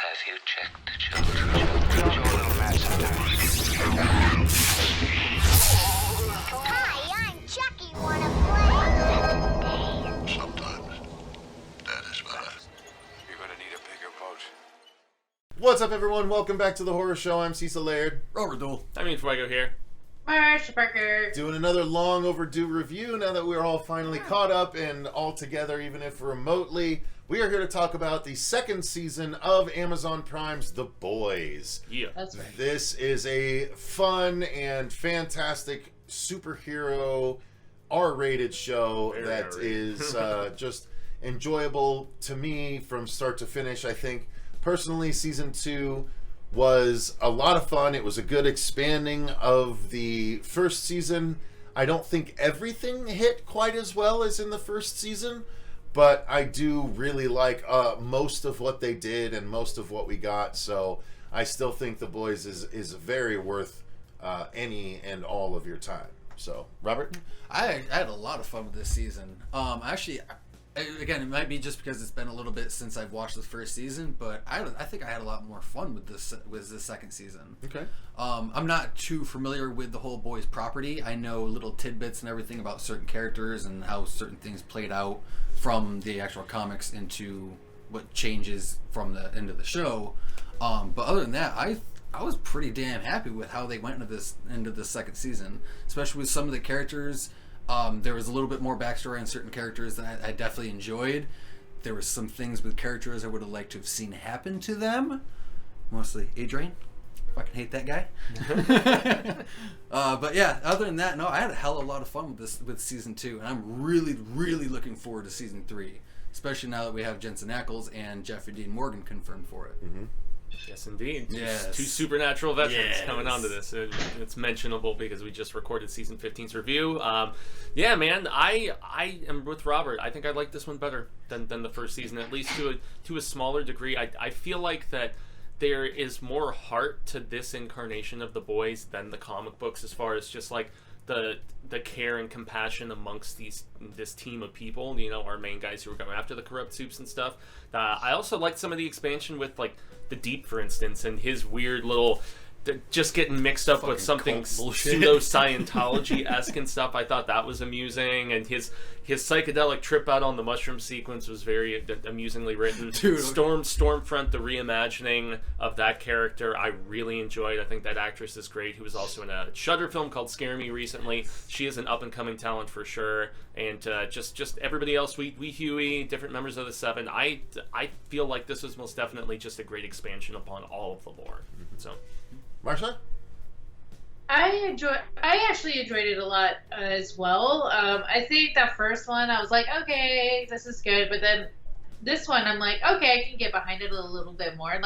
Have you checked the children? Hi, I'm Chucky. Wanna play? Sometimes that is better. You're gonna need a bigger boat. What's up, everyone? Welcome back to the Horror Show. I'm Cecil, Laird. Rolo. Fuego here. Marcia Parker. Doing another long overdue review now that we're all finally caught up and all together, even if remotely. We are here to talk about the second season of Amazon Prime's The Boys. Yeah. That's right. This is a fun and fantastic superhero R-rated show Very that R-rated. is just enjoyable to me from start to finish. I think personally season 2 was a lot of fun. It was a good expanding of the first season. I don't think everything hit quite as well as in the first season, but I do really like most of what they did and most of what we got. So I still think The Boys is very worth any and all of your time. So, Robert? I had a lot of fun with this season. Actually, again, it might be just because it's been a little bit since I've watched the first season, but I think I had a lot more fun with this second season. Okay. I'm not too familiar with the whole Boys property. I know little tidbits and everything about certain characters and how certain things played out from the actual comics into what changes from the end of the show. But other than that, I was pretty damn happy with how they went into this second season, especially with some of the characters. There was a little bit more backstory on certain characters that I definitely enjoyed. There was some things with characters I would have liked to have seen happen to them. Mostly Adrian. Fucking hate that guy. But yeah, other than that, no, I had a hell of a lot of fun with season 2, and I'm really, really looking forward to season 3, especially now that we have Jensen Ackles and Jeffrey Dean Morgan confirmed for it. Mm-hmm. Yes, indeed. Yes. Two supernatural veterans Yes. coming onto this. It's mentionable because we just recorded season 15's review. Yeah, man, I am with Robert. I think I like this one better than the first season, at least to a smaller degree. I feel like that there is more heart to this incarnation of The Boys than the comic books, as far as just like the care and compassion amongst this team of people, you know, our main guys who are going after the corrupt soups and stuff. I also liked some of the expansion with like the Deep, for instance, and his weird little just getting mixed up with something pseudo Scientology-esque and stuff. I thought that was amusing, and his psychedelic trip out on the mushroom sequence was very amusingly written. Dude. Stormfront, the reimagining of that character, I really enjoyed. I think that actress is great, who was also in a Shudder film called Scare Me recently. She is an up-and-coming talent for sure. And just everybody else, we Huey, different members of the Seven. I feel like this was most definitely just a great expansion upon all of the lore. So, Marcia? I actually enjoyed it a lot as well. I think that first one, I was like, okay, this is good. But then this one, I'm like, okay, I can get behind it a little bit more.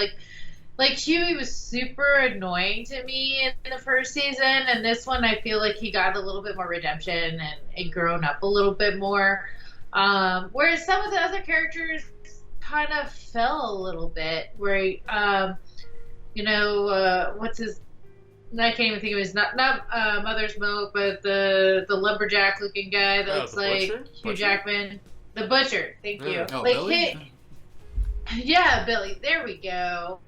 Like Huey was super annoying to me in the first season, and this one I feel like he got a little bit more redemption and grown up a little bit more. Whereas some of the other characters kind of fell a little bit. Where what's his? I can't even think of his not Mother's Milk, but the lumberjack looking guy that looks like Hugh Jackman, the butcher. Thank you. Oh, like Billy? Yeah, Billy. There we go.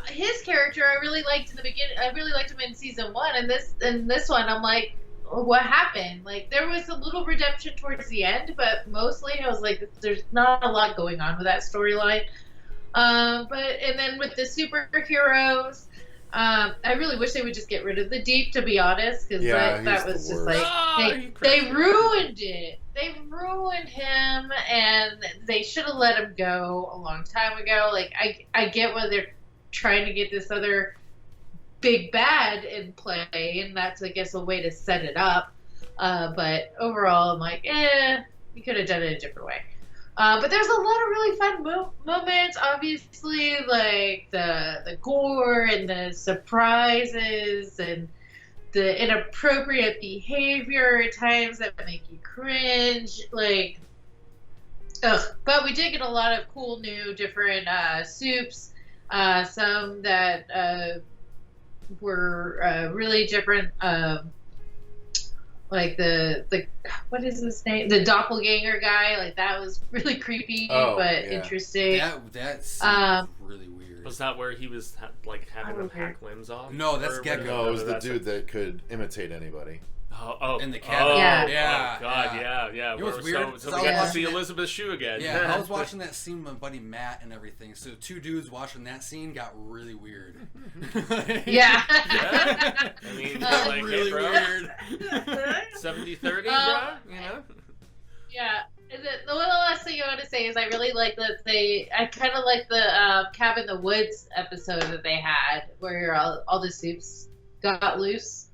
His character I really liked in the beginning. I really liked him in season 1, and this one I'm like, what happened? Like there was a little redemption towards the end, but mostly I was like, there's not a lot going on with that storyline. And then with the superheroes, I really wish they would just get rid of the Deep, to be honest, because that was just like they ruined it. They ruined him, and they should have let him go a long time ago. Like I get why they're trying to get this other big bad in play, and that's I guess a way to set it up. But overall, I'm like, you could have done it a different way. But there's a lot of really fun moments, obviously, like the gore and the surprises and the inappropriate behavior at times that make you cringe. Like, but we did get a lot of cool new different soups, some that were really different. Like the what is his name? The doppelganger guy. Like that was really creepy, but interesting. That's really weird. Was that where he was having them hack limbs off? No, that's Or Gecko. No, it was the that's dude that could imitate anybody. in the cabin. Yeah. Oh, God, yeah. It was weird. So So we I got to was see watching Elizabeth Shue again. Yeah, I was watching that scene with my buddy Matt and everything. So 2 dudes watching that scene got really weird. Yeah. Yeah. I mean, Got like, really hey, bro, weird. 70-30, bro. You know. Yeah. The last thing I want to say is I really like that I kind of like the Cabin in the Woods episode that they had where all the soups got loose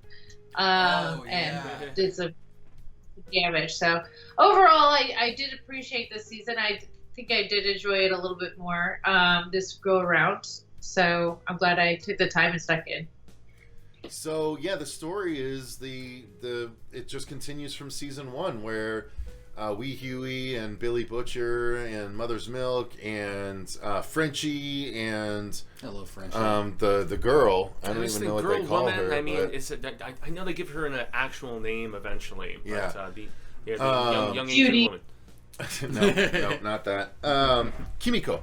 and did some damage. So overall, I did appreciate this season. I think I did enjoy it a little bit more this go around. So I'm glad I took the time and stuck in. So yeah, the story is it just continues from season 1 where Wee Huey and Billy Butcher and Mother's Milk and Frenchie and Hello, Frenchie. the girl. I don't even know what they call her. I mean, but, I know they give her an actual name eventually. But, Yeah. the young Cutie. Asian woman. no, not that. Kimiko.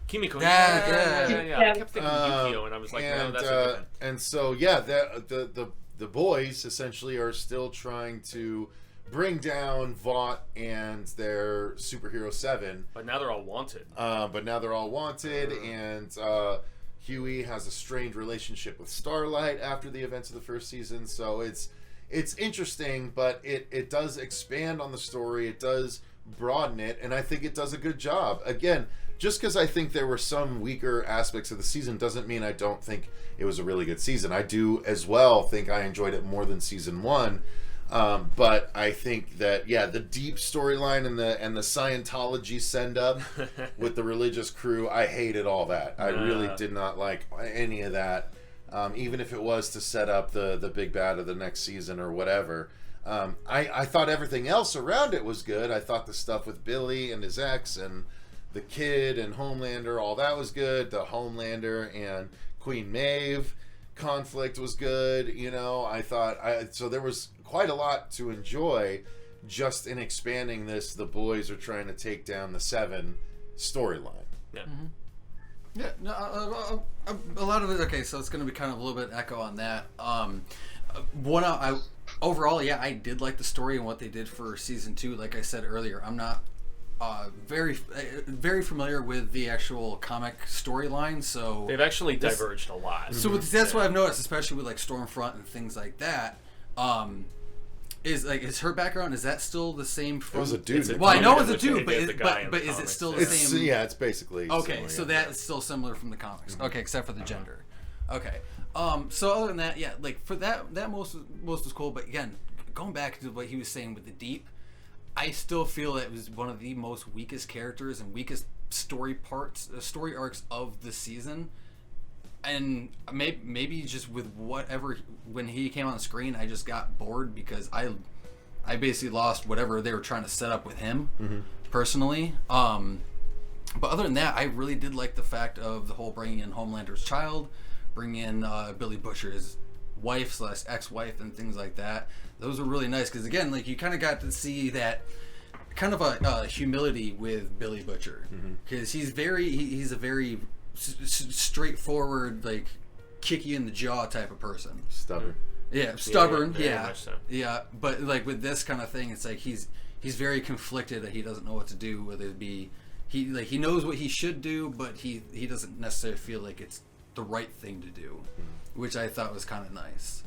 Kimiko. Yeah. I kept thinking Yukio, and I was like, no, that's a different. And so yeah, the boys essentially are still trying to bring down Vought and their superhero 7. But now they're all wanted. And Huey has a strained relationship with Starlight after the events of the first season. So it's interesting, but it does expand on the story. It does broaden it, and I think it does a good job. Again, just because I think there were some weaker aspects of the season doesn't mean I don't think it was a really good season. I do as well think I enjoyed it more than season 1. But I think that the deep storyline and the Scientology send up with the religious crew, I hated all that. I really did not like any of that, even if it was to set up the big bad of the next season or whatever. I thought everything else around it was good. I thought the stuff with Billy and his ex and the kid and Homelander, all that was good. The Homelander and Queen Maeve conflict was good. I thought so there was quite a lot to enjoy just in expanding this. The boys are trying to take down the 7 storyline. Yeah. Mm-hmm. Yeah, no, a lot of it. Okay, so it's going to be kind of a little bit echo on that. Overall, I did like the story and what they did for season 2. Like I said earlier, I'm not very familiar with the actual comic storyline, so They've actually diverged a lot. So that's what I've noticed, especially with like Stormfront and things like that. Is her background, is that still the same from... It was a dude. Well, I know it's a dude, but is it still the same... Yeah, it's basically Okay, similar, so that's still similar from the comics. Okay, except for the gender. Okay. So other than that, like for that most was cool, but again, going back to what he was saying with the deep, I still feel that it was one of the most weakest characters and weakest story arcs of the season. And maybe just with whatever, when he came on screen, I just got bored because I basically lost whatever they were trying to set up with him, personally. But other than that, I really did like the fact of the whole bringing in Homelander's child, bringing in Billy Butcher's wife / ex-wife and things like that. Those were really nice because, again, like you kind of got to see that kind of a humility with Billy Butcher, because he's a very straightforward, like kick you in the jaw type of person. Stubborn. Yeah, stubborn. Very much so. Yeah. But like with this kind of thing, it's like he's very conflicted that he doesn't know what to do. Whether it be he knows what he should do, but he doesn't necessarily feel like it's the right thing to do, which I thought was kind of nice.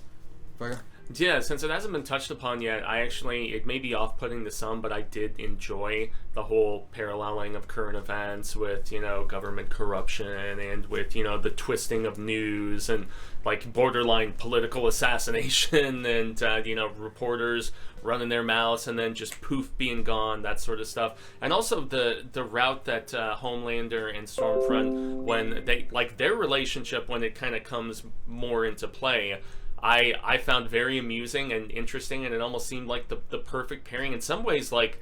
Fuego? Yeah, since it hasn't been touched upon yet, it may be off-putting to some, but I did enjoy the whole paralleling of current events with, government corruption and with, the twisting of news and, like, borderline political assassination and, reporters running their mouths and then just poof, being gone, that sort of stuff. And also the route that Homelander and Stormfront, when they, like, their relationship, when it kind of comes more into play, I found very amusing and interesting, and it almost seemed like the perfect pairing. In some ways, like,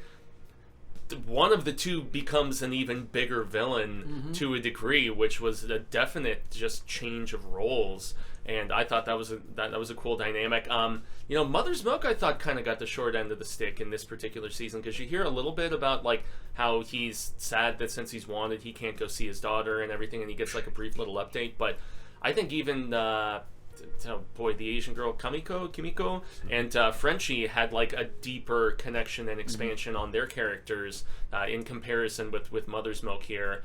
one of the two becomes an even bigger villain to a degree, which was a definite just change of roles. and I thought that was a cool dynamic. Mother's Milk, I thought, kind of got the short end of the stick in this particular season, because you hear a little bit about like how he's sad that since he's wanted, he can't go see his daughter and everything, and he gets like a brief little update. But I think even the Asian girl Kimiko and Frenchie had like a deeper connection and expansion on their characters in comparison with Mother's Milk here.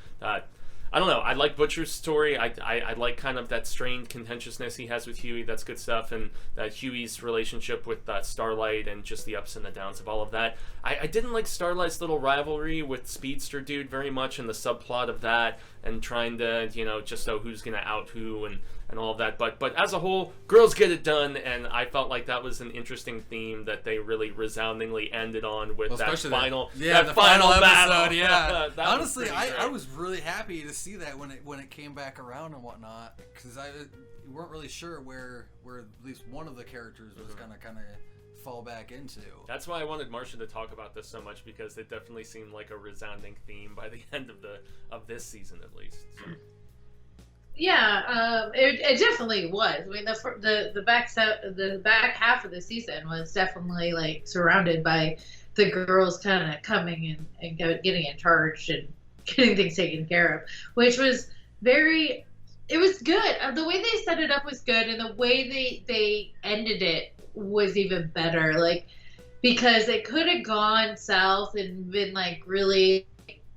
I don't know. I like Butcher's story. I like kind of that strained contentiousness he has with Huey. That's good stuff. And Huey's relationship with Starlight and just the ups and the downs of all of that. I didn't like Starlight's little rivalry with Speedster Dude very much, and the subplot of that, and trying to, just know who's going to out who and all of that. But as a whole, girls get it done, and I felt like that was an interesting theme that they really resoundingly ended on with that final final episode. battle. Yeah, That honestly, was pretty I great. was really happy to see that when it came back around and whatnot, because we weren't really sure where at least one of the characters was gonna kind of fall back into. That's why I wanted Marcia to talk about this so much, because it definitely seemed like a resounding theme by the end of this season, at least. So. Yeah, it definitely was. I mean, the back half of the season was definitely like surrounded by the girls kind of coming and getting in charge and getting things taken care of, which was it was good. The way they set it up was good, and the way they ended it was even better. Like, because it could have gone south and been like really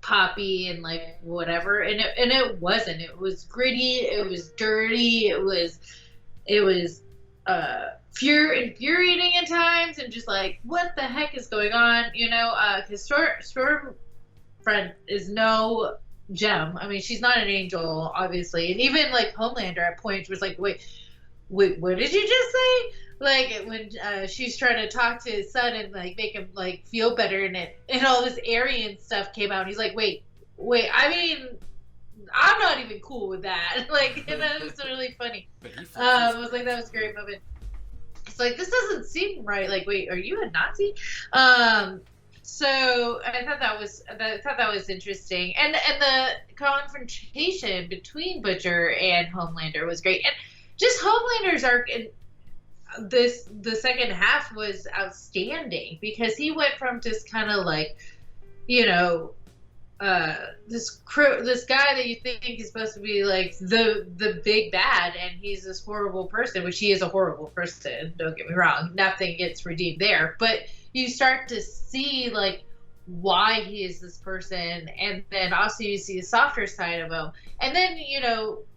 poppy and like whatever, and it wasn't. It was gritty, it was dirty, it was infuriating at times, and just like, what the heck is going on, because Stormfront is no gem. I mean, she's not an angel, obviously, and even like Homelander at points was like, wait, what did you just say? Like when she's trying to talk to his son and like make him like feel better, and all this Aryan stuff came out. And he's like, wait. I mean, I'm not even cool with that. Like, and that was really funny. I was like, that was a great moment. It's like, this doesn't seem right. Like, wait, are you a Nazi? So I thought that was interesting, and the confrontation between Butcher and Homelander was great, and just Homelander's arc in the second half was outstanding, because he went from just kind of like, this guy that you think is supposed to be like the big bad, and he's this horrible person, which he is a horrible person, don't get me wrong, nothing gets redeemed there, but you start to see like why he is this person, and then also you see the softer side of him, and then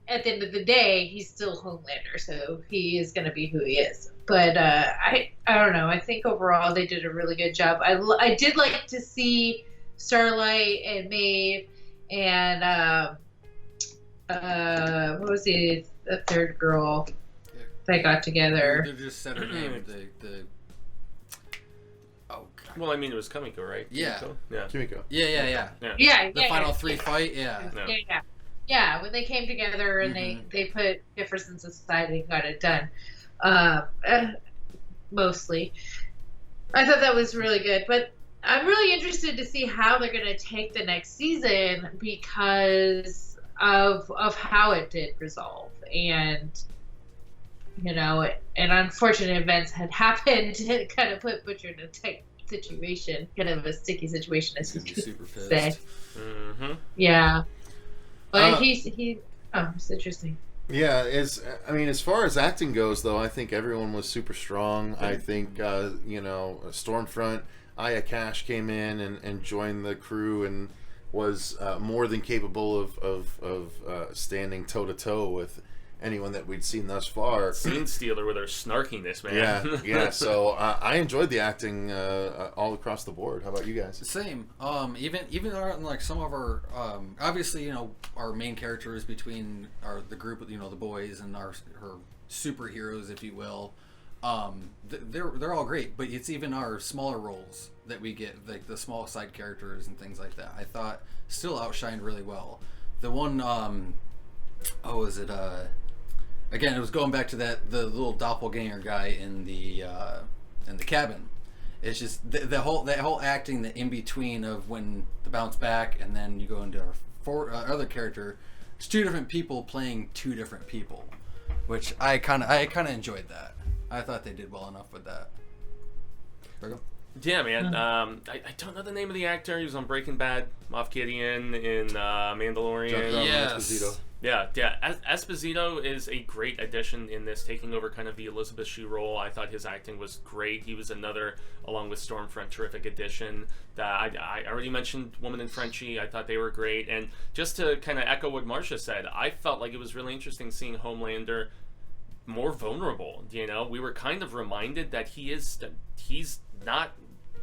at the end of the day, he's still Homelander, so he is going to be who he is. But I don't know. I think overall they did a really good job. I did like to see Starlight and Maeve and what was the third girl that got together? They just said her name. Oh God. Well, I mean, it was Kimiko, right? Yeah. Kimiko? Yeah. Yeah. The final three fight. Yeah. Yeah, when they came together and they put difference in society and got it done. Mostly. I thought that was really good. But I'm really interested to see how they're going to take the next season, because of how it did resolve. And, and unfortunate events had happened to kind of put Butcher in a tight situation, kind of a sticky situation, as you could say. Mm-hmm. Yeah. But it's interesting. Yeah, as far as acting goes, though, I think everyone was super strong. I think, Stormfront, Aya Cash came in and joined the crew and was more than capable of standing toe-to-toe with anyone that we'd seen thus far. Scene stealer with her snarkiness, man. Yeah. So I enjoyed the acting all across the board. How about you guys? Same. Even like some of our obviously our main characters between the group of the boys and her superheroes, if you will. They're all great, but it's even our smaller roles that we get, like the small side characters and things like that, I thought still outshined really well. The one again, it was going back to the little doppelganger guy in the cabin. It's just that whole acting, the in between of when the bounce back and then you go into our other character. It's two different people playing two different people. which I kind of enjoyed that. I thought they did well enough with that. Virgo? Yeah, man. I don't know the name of the actor. He was on Breaking Bad, Moff Gideon in Mandalorian. Yes. Esposito. Yeah. Esposito is a great addition in this, taking over kind of the Elizabeth Shue role. I thought his acting was great. He was another, along with Stormfront, terrific addition. I already mentioned Woman in Frenchie. I thought they were great. And just to kind of echo what Marcia said, I felt like it was really interesting seeing Homelander more vulnerable. You know, we were kind of reminded that he's not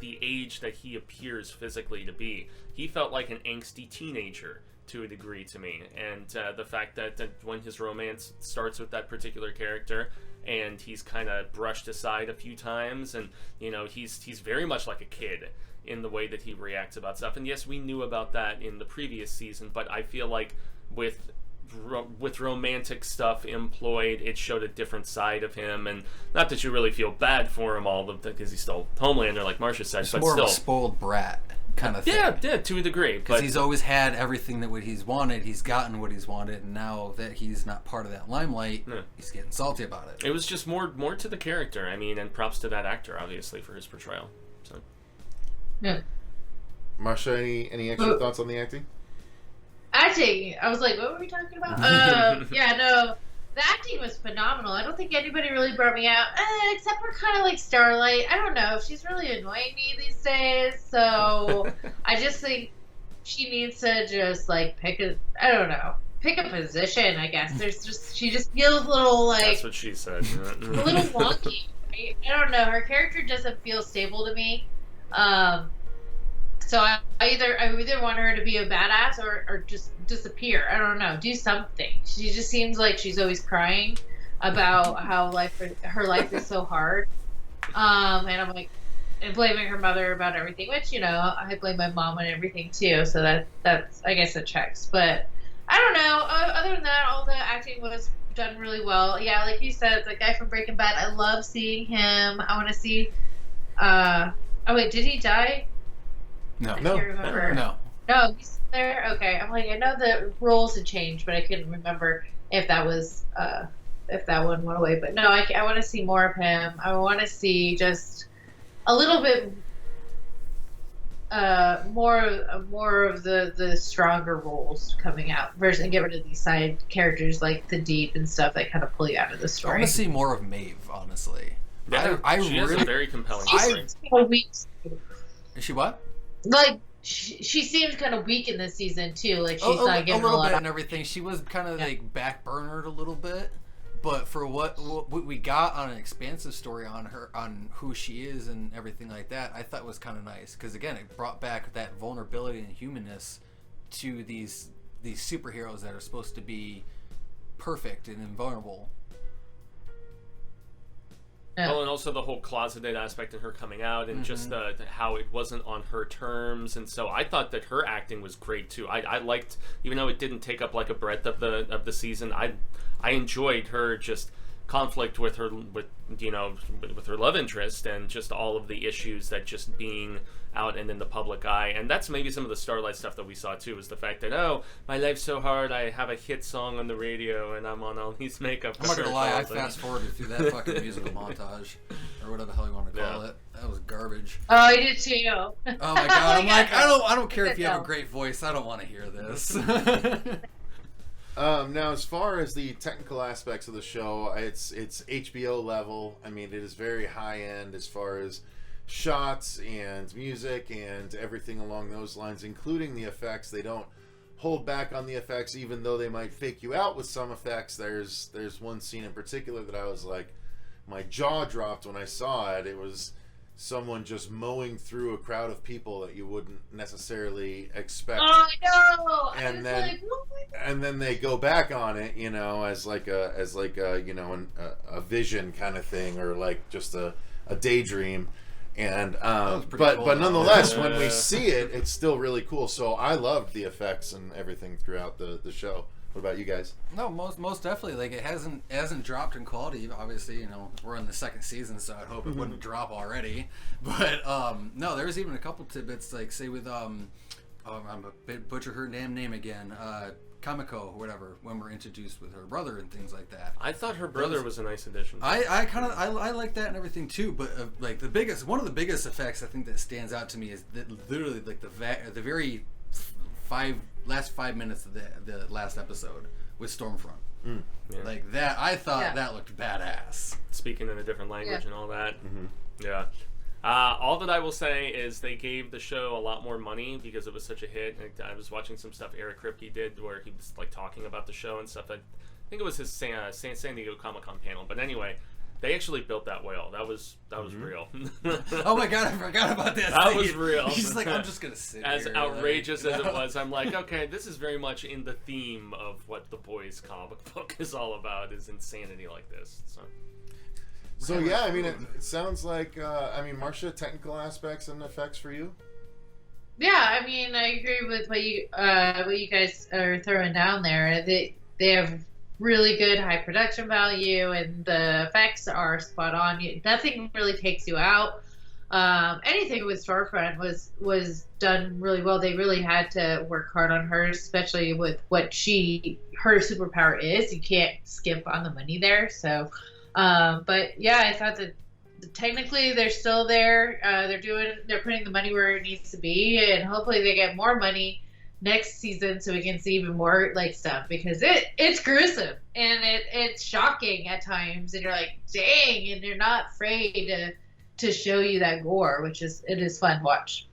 the age that he appears physically to be. He felt like an angsty teenager to a degree to me, and the fact that when his romance starts with that particular character and he's kind of brushed aside a few times, and you know, he's very much like a kid in the way that he reacts about stuff. And yes, we knew about that in the previous season, but I feel like with romantic stuff employed, it showed a different side of him. And not that you really feel bad for him all because he's still Homelander, like Marcia said, It's but more still of a spoiled brat kind of thing. Yeah, to a degree. Because But he's always had everything that what he's wanted. He's gotten what he's wanted, and now that he's not part of that limelight, he's getting salty about it. it was just more to the character. I mean, and props to that actor, obviously, for his portrayal. So Yeah. Marcia, any extra thoughts on the acting? Acting. I was like, what were we talking about? Yeah, no. The acting was phenomenal. I don't think anybody really brought me out, except for kind of like Starlight. I don't know. She's really annoying me these days. So I just think she needs to just like pick a position, I guess. She just feels a little like that's what she said. a little wonky. Right? I don't know. Her character doesn't feel stable to me. So I either want her to be a badass or just disappear. I don't know. Do something. She just seems like she's always crying about how her life is so hard. And I'm like, and blaming her mother about everything, which, you know, I blame my mom on everything too. So that's I guess it checks. But I don't know. Other than that, all the acting was done really well. Yeah, like you said, the guy from Breaking Bad, I love seeing him. I want to see. Oh wait, did he die? No. I can't remember. No, he's there. Okay, I'm like, I know the roles had changed, but I couldn't remember if that was if that one went away. But no, I want to see more of him. I want to see just a little bit more of the stronger roles coming out, versus and get rid of these side characters like the Deep and stuff that kind of pull you out of the I story. want to see more of Maeve, honestly. Yeah, I she has a very compelling She story. seems kind of weak. Is she what? Like she seemed kind of weak in this season too. Like she's a not getting a little lot bit of. and everything. She was kind of like backburnered a little bit, but for what we got on an expansive story on her, on who she is and everything like that, I thought was kind of nice, because again, it brought back that vulnerability and humanness to these superheroes that are supposed to be perfect and invulnerable. Yeah. Well, and also the whole closeted aspect of her coming out, and just how it wasn't on her terms, and so I thought that her acting was great too. I liked, even though it didn't take up like a breadth of the season, I enjoyed her just conflict with her with her love interest, and just all of the issues that just being out and in the public eye. And that's maybe some of the Starlight stuff that we saw too, is the fact that, oh, my life's so hard, I have a hit song on the radio and I'm on all these makeup. I'm not gonna lie, I commercials, and- fast forwarded through that fucking musical montage, or whatever the hell you want to call it. That was garbage. Oh, I did too. Oh my god! I'm like, Yeah. I don't care if you have a great voice. I don't want to hear this. Now, as far as the technical aspects of the show, it's HBO level. I mean, it is very high end as far as shots and music and everything along those lines, including the effects. They don't hold back on the effects, even though they might fake you out with some effects. There's one scene in particular that I was like, my jaw dropped when I saw it. It was someone just mowing through a crowd of people that you wouldn't necessarily expect. Oh, I know. And I was then- like, what? And then they go back on it, you know, as like a a vision kind of thing, or like just a daydream. And was pretty but cool, but though. nonetheless, when we see it, it's still really cool. So I loved the effects and everything throughout the show. What about you guys? No, most definitely. Like, it hasn't dropped in quality. Obviously, you know, we're in the second season, so I'd hope it wouldn't drop already. But no, there's even a couple tidbits, like say with I'm a bit butcher her damn name again. Kamiko or whatever when we're introduced with her brother and things like that. I thought her brother was a nice addition. I kind of I like that and everything too, but like one of the biggest effects I think that stands out to me is that literally like the very last 5 minutes of the last episode with Stormfront. Yeah. Like that, I thought that looked badass. Speaking in a different language and all that. Yeah. All that I will say is they gave the show a lot more money because it was such a hit. I was watching some stuff Eric Kripke did where he was like talking about the show and stuff. I think it was his San Diego Comic-Con panel. But anyway, they actually built that whale. That was real. Oh my god, I forgot about that. That was real. He's like, I'm just gonna sit as here. outrageous as it was, I'm like, okay, this is very much in the theme of what the boys comic book is all about, is insanity like this. So yeah, I mean, it sounds like Marcia, technical aspects and effects for you. Yeah, I mean, I agree with what you guys are throwing down there. They have really good high production value, and the effects are spot on. Nothing really takes you out. Anything with Storefront was done really well. They really had to work hard on her, especially with what her superpower is. You can't skimp on the money there. So, but yeah, I thought that technically they're still there. They're putting the money where it needs to be, and hopefully they get more money next season so we can see even more like stuff, because it's gruesome and it's shocking at times, and you're like, dang, and they're not afraid to show you that gore, which is fun to watch.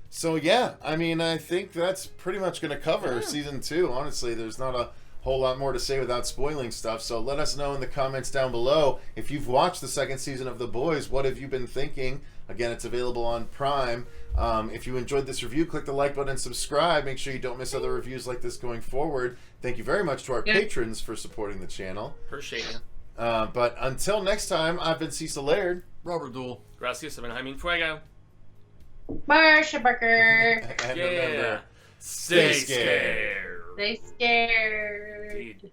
So yeah, I mean, I think that's pretty much going to cover season 2. Honestly, there's not a whole lot more to say without spoiling stuff. So let us know in the comments down below if you've watched the second season of The Boys. What have you been thinking? Again, it's available on Prime. If you enjoyed this review, click the like button and subscribe. Make sure you don't miss other reviews like this going forward. Thank you very much to our patrons for supporting the channel. Appreciate you. But until next time, I've been Cecil Laird. Robert Duell. Gracias, Jaime Fuego. Marcia Barker. And remember, Stay scared. Stay scared. Indeed.